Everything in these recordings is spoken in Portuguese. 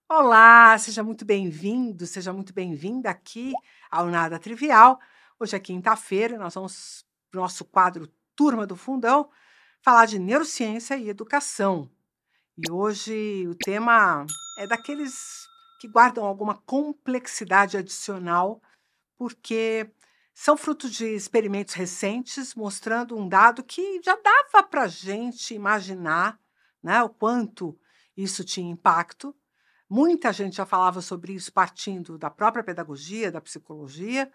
Olá, seja muito bem-vindo, seja muito bem-vinda aqui ao Nada Trivial. Hoje é quinta-feira, nós vamos para o nosso quadro Turma do Fundão falar de neurociência e educação. E hoje o tema é daqueles que guardam alguma complexidade adicional, porque são frutos de experimentos recentes mostrando um dado que já dava para a gente imaginar, né, o quanto isso tinha impacto. Muita gente já falava sobre isso partindo da própria pedagogia, da psicologia,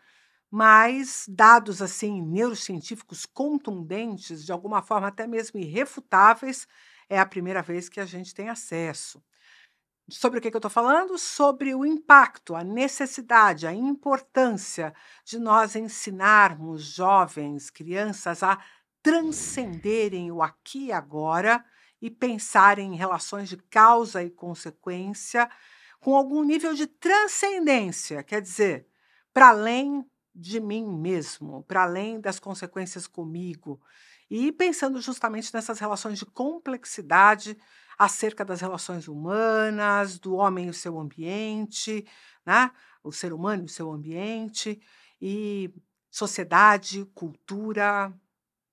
mas dados assim neurocientíficos contundentes, de alguma forma até mesmo irrefutáveis, é a primeira vez que a gente tem acesso. Sobre o que eu estou falando? Sobre o impacto, a necessidade, a importância de nós ensinarmos jovens, crianças a transcenderem o aqui e agora e pensarem em relações de causa e consequência com algum nível de transcendência, quer dizer, para além de mim mesmo, para além das consequências comigo, e pensando justamente nessas relações de complexidade acerca das relações humanas, do homem e o seu ambiente, né? O ser humano e o seu ambiente, e sociedade, cultura,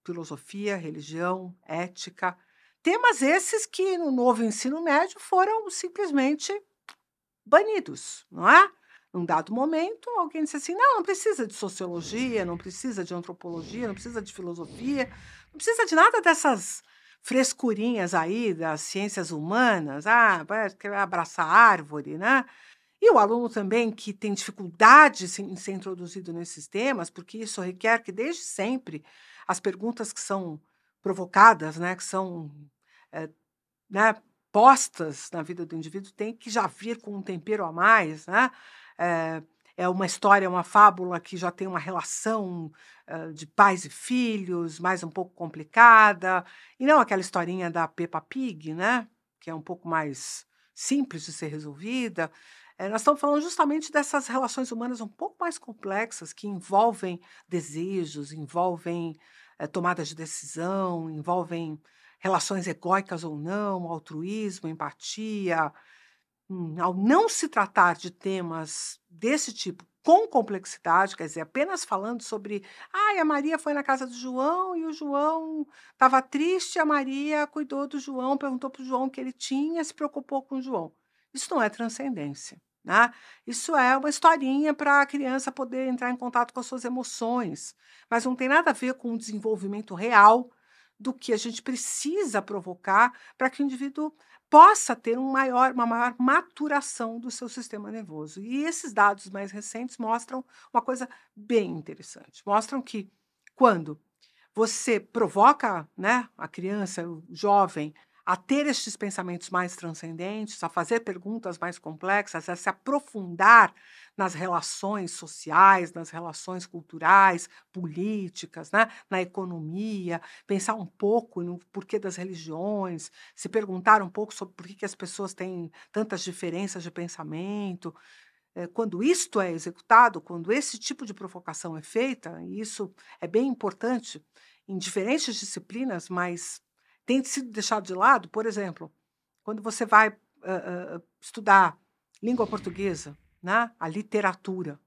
filosofia, religião, ética. Temas esses que no novo ensino médio foram simplesmente banidos, não é? Num dado momento, alguém disse assim: não, não precisa de sociologia, não precisa de antropologia, não precisa de filosofia, não precisa de nada dessas frescurinhas aí das ciências humanas, quer abraçar árvore, né? E o aluno também que tem dificuldade em ser introduzido nesses temas, porque isso requer que desde sempre as perguntas que são provocadas, né, que são eh, né, postas na vida do indivíduo tem que já vir com um tempero a mais, né? É, é uma história, uma fábula que já tem uma relação de pais e filhos mais um pouco complicada, e não aquela historinha da Peppa Pig, né? Que é um pouco mais simples de ser resolvida. Nós estamos falando justamente dessas relações humanas um pouco mais complexas, que envolvem desejos, envolvem tomadas de decisão, envolvem relações egóicas ou não, altruísmo, empatia. Ao não se tratar de temas desse tipo com complexidade, quer dizer, apenas falando sobre, a Maria foi na casa do João e o João estava triste, a Maria cuidou do João, perguntou para o João o que ele tinha, se preocupou com o João. Isso não é transcendência, né? Isso é uma historinha para a criança poder entrar em contato com as suas emoções, mas não tem nada a ver com o desenvolvimento real do que a gente precisa provocar para que o indivíduo possa ter uma maior maturação do seu sistema nervoso. E esses dados mais recentes mostram uma coisa bem interessante. Mostram que quando você provoca, né, a criança, o jovem, a ter estes pensamentos mais transcendentes, a fazer perguntas mais complexas, a se aprofundar nas relações sociais, nas relações culturais, políticas, né, na economia, pensar um pouco no porquê das religiões, se perguntar um pouco sobre por que as pessoas têm tantas diferenças de pensamento. Quando isto é executado, quando esse tipo de provocação é feita, e isso é bem importante em diferentes disciplinas, mas tem sido deixado de lado, por exemplo, quando você vai estudar língua portuguesa, né, a literatura.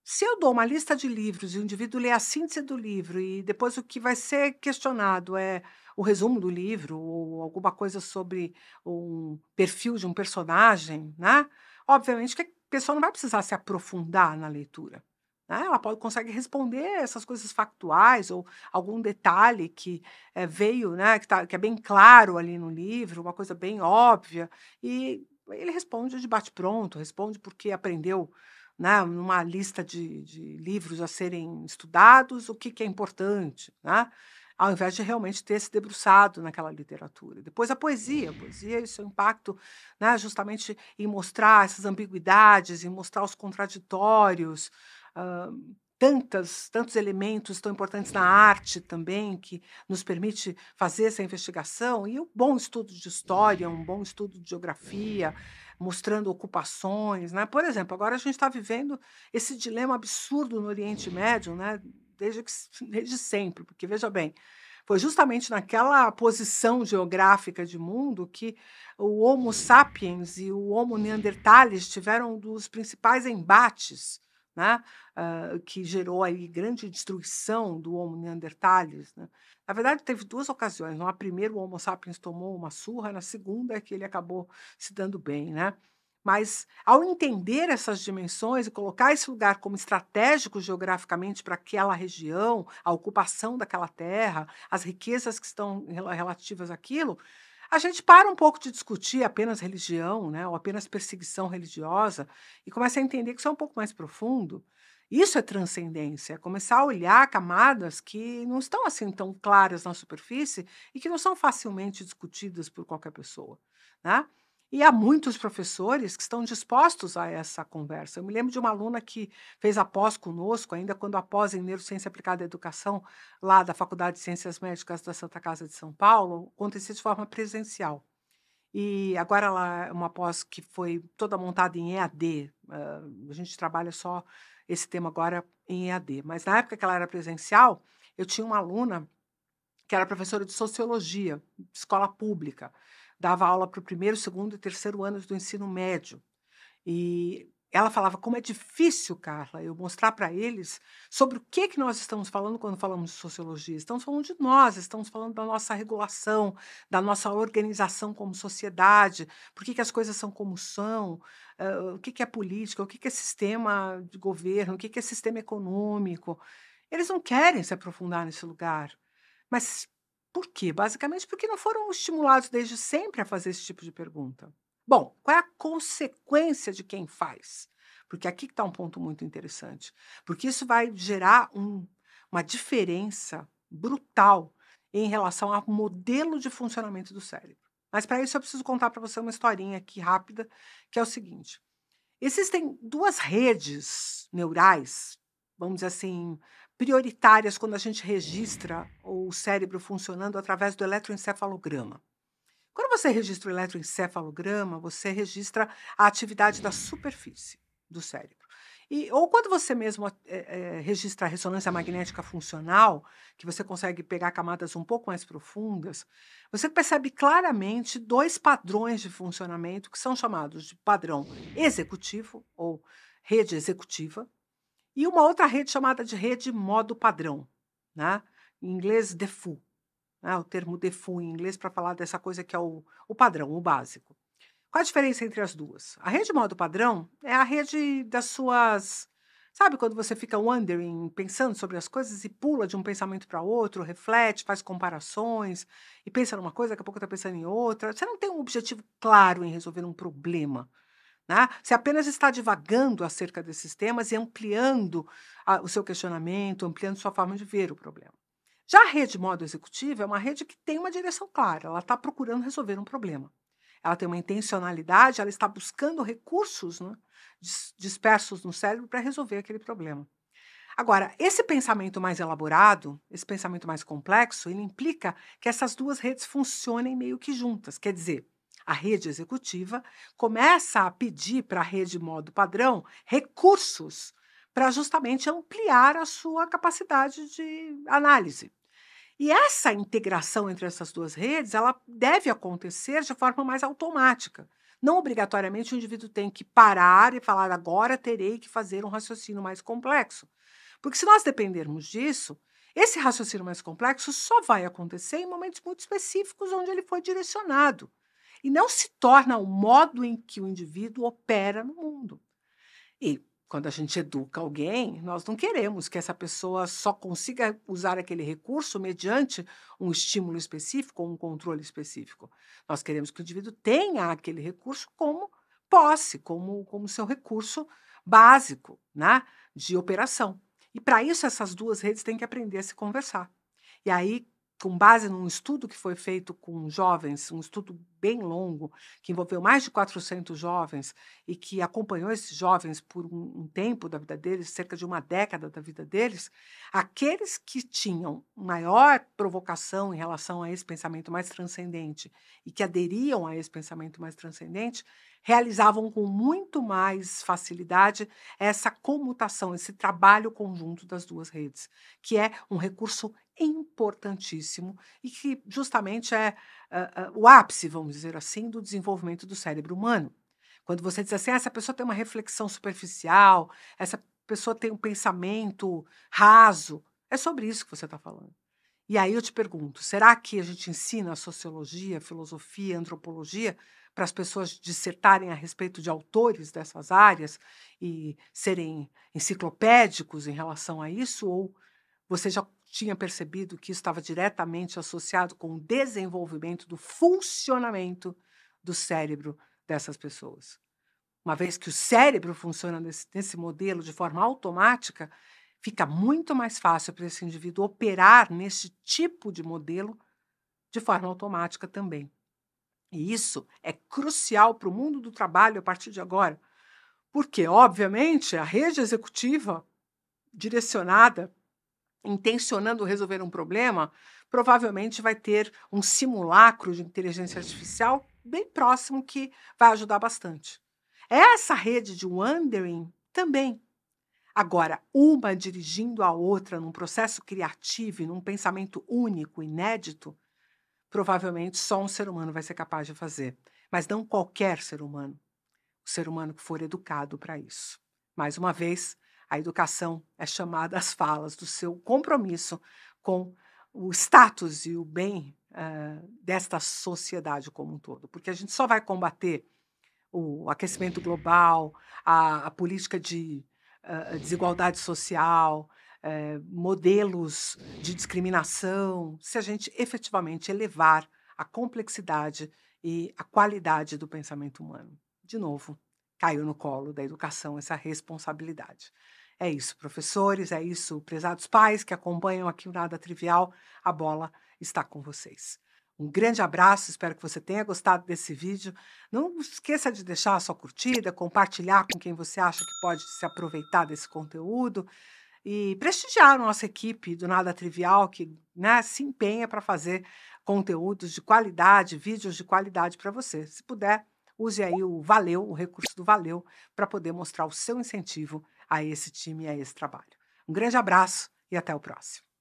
Se eu dou uma lista de livros e o indivíduo lê a síntese do livro e depois o que vai ser questionado é o resumo do livro ou alguma coisa sobre um perfil de um personagem, né? Obviamente que a pessoa não vai precisar se aprofundar na leitura, né? Ela consegue responder essas coisas factuais ou algum detalhe que veio, né? Que é bem claro ali no livro, uma coisa bem óbvia, e ele responde de bate-pronto, responde porque aprendeu, né, numa lista de livros a serem estudados, o que é importante, né, ao invés de realmente ter se debruçado naquela literatura. Depois a poesia e seu impacto, né, justamente em mostrar essas ambiguidades, em mostrar os contraditórios, hã, tantos elementos tão importantes na arte também, que nos permite fazer essa investigação, e o bom estudo de história, um bom estudo de geografia, mostrando ocupações, né. Por exemplo, agora a gente está vivendo esse dilema absurdo no Oriente Médio, né, desde sempre, porque veja bem, Foi justamente naquela posição geográfica de mundo que o Homo sapiens e o Homo neanderthalis tiveram um dos principais embates, né, que gerou aí grande destruição do Homo neanderthalis, né. Na verdade, teve 2 ocasiões, numa primeira o Homo sapiens tomou uma surra, na segunda é que ele acabou se dando bem, né. Mas, ao entender essas dimensões e colocar esse lugar como estratégico geograficamente para aquela região, a ocupação daquela terra, as riquezas que estão relativas àquilo, a gente para um pouco de discutir apenas religião, né, ou apenas perseguição religiosa, e começa a entender que isso é um pouco mais profundo. Isso é transcendência, é começar a olhar camadas que não estão assim tão claras na superfície e que não são facilmente discutidas por qualquer pessoa, né? E há muitos professores que estão dispostos a essa conversa. Eu me lembro de uma aluna que fez a pós conosco, ainda quando a pós em Neurociência Aplicada à Educação, lá da Faculdade de Ciências Médicas da Santa Casa de São Paulo, acontecia de forma presencial. E agora ela é uma pós que foi toda montada em EAD, a gente trabalha só esse tema agora em EAD, mas na época que ela era presencial, eu tinha uma aluna que era professora de sociologia, de escola pública, dava aula para o primeiro, segundo e terceiro anos do ensino médio. E ela falava: "Como é difícil, Carla, eu mostrar para eles sobre o que nós estamos falando quando falamos de sociologia. Estamos falando de nós, estamos falando da nossa regulação, da nossa organização como sociedade, por que as coisas são como são, o que é política, o que é sistema de governo, o que é sistema econômico". Eles não querem se aprofundar nesse lugar. Mas por quê? Basicamente porque não foram estimulados desde sempre a fazer esse tipo de pergunta. Bom, qual é a consequência de quem faz? Porque aqui está um ponto muito interessante. Porque isso vai gerar uma diferença brutal em relação ao modelo de funcionamento do cérebro. Mas para isso eu preciso contar para você uma historinha aqui rápida, que é o seguinte: existem 2 redes neurais, vamos dizer assim, prioritárias quando a gente registra o cérebro funcionando através do eletroencefalograma. Quando você registra o eletroencefalograma, você registra a atividade da superfície do cérebro. Ou quando você mesmo registra a ressonância magnética funcional, que você consegue pegar camadas um pouco mais profundas, você percebe claramente 2 padrões de funcionamento que são chamados de padrão executivo, ou rede executiva, e uma outra rede chamada de rede modo padrão, né? Em inglês, default, né? O termo default em inglês para falar dessa coisa que é o padrão, o básico. Qual a diferença entre as 2? A rede modo padrão é a rede das suas, sabe quando você fica wondering, pensando sobre as coisas e pula de um pensamento para outro, reflete, faz comparações e pensa numa coisa, daqui a pouco está pensando em outra. Você não tem um objetivo claro em resolver um problema, né? Você apenas está divagando acerca desses temas e ampliando o seu questionamento, ampliando sua forma de ver o problema. Já a rede modo executivo é uma rede que tem uma direção clara, ela está procurando resolver um problema. Ela tem uma intencionalidade, ela está buscando recursos, né, dispersos no cérebro para resolver aquele problema. Agora, esse pensamento mais elaborado, esse pensamento mais complexo, ele implica que essas 2 redes funcionem meio que juntas. Quer dizer, a rede executiva começa a pedir para a rede modo padrão recursos para justamente ampliar a sua capacidade de análise. E essa integração entre essas 2 redes, ela deve acontecer de forma mais automática. Não obrigatoriamente o indivíduo tem que parar e falar: "Agora terei que fazer um raciocínio mais complexo". Porque se nós dependermos disso, esse raciocínio mais complexo só vai acontecer em momentos muito específicos onde ele foi direcionado, e não se torna o modo em que o indivíduo opera no mundo. E quando a gente educa alguém, nós não queremos que essa pessoa só consiga usar aquele recurso mediante um estímulo específico ou um controle específico. Nós queremos que o indivíduo tenha aquele recurso como posse, como seu recurso básico, né, de operação. E para isso essas 2 redes têm que aprender a se conversar. E aí, com base num estudo que foi feito com jovens, um estudo bem longo, que envolveu mais de 400 jovens e que acompanhou esses jovens por um tempo da vida deles, cerca de uma década da vida deles, aqueles que tinham maior provocação em relação a esse pensamento mais transcendente e que aderiam a esse pensamento mais transcendente, realizavam com muito mais facilidade essa comutação, esse trabalho conjunto das 2 redes, que é um recurso importantíssimo e que justamente é o ápice, vamos dizer assim, do desenvolvimento do cérebro humano. Quando você diz assim: "Ah, essa pessoa tem uma reflexão superficial, essa pessoa tem um pensamento raso", é sobre isso que você está falando. E aí eu te pergunto, será que a gente ensina sociologia, filosofia, antropologia para as pessoas dissertarem a respeito de autores dessas áreas e serem enciclopédicos em relação a isso? Ou você já tinha percebido que isso estava diretamente associado com o desenvolvimento do funcionamento do cérebro dessas pessoas? Uma vez que o cérebro funciona nesse modelo de forma automática, fica muito mais fácil para esse indivíduo operar nesse tipo de modelo de forma automática também. E isso é crucial para o mundo do trabalho a partir de agora, porque, obviamente, a rede executiva direcionada, intencionando resolver um problema, provavelmente vai ter um simulacro de inteligência artificial bem próximo que vai ajudar bastante. Essa rede de wondering também. Agora, uma dirigindo a outra num processo criativo e num pensamento único, inédito, provavelmente só um ser humano vai ser capaz de fazer. Mas não qualquer ser humano. O ser humano que for educado para isso. Mais uma vez, a educação é chamada às falas do seu compromisso com o status e o bem desta sociedade como um todo. Porque a gente só vai combater o aquecimento global, a política de desigualdade social, modelos de discriminação, se a gente efetivamente elevar a complexidade e a qualidade do pensamento humano. De novo, caiu no colo da educação essa responsabilidade. É isso, professores, é isso, prezados pais que acompanham aqui o Nada Trivial, a bola está com vocês. Um grande abraço, espero que você tenha gostado desse vídeo. Não esqueça de deixar a sua curtida, compartilhar com quem você acha que pode se aproveitar desse conteúdo e prestigiar a nossa equipe do Nada Trivial, que, né, se empenha para fazer conteúdos de qualidade, vídeos de qualidade para você. Se puder, use aí o Valeu, o recurso do Valeu, para poder mostrar o seu incentivo a esse time e a esse trabalho. Um grande abraço e até o próximo.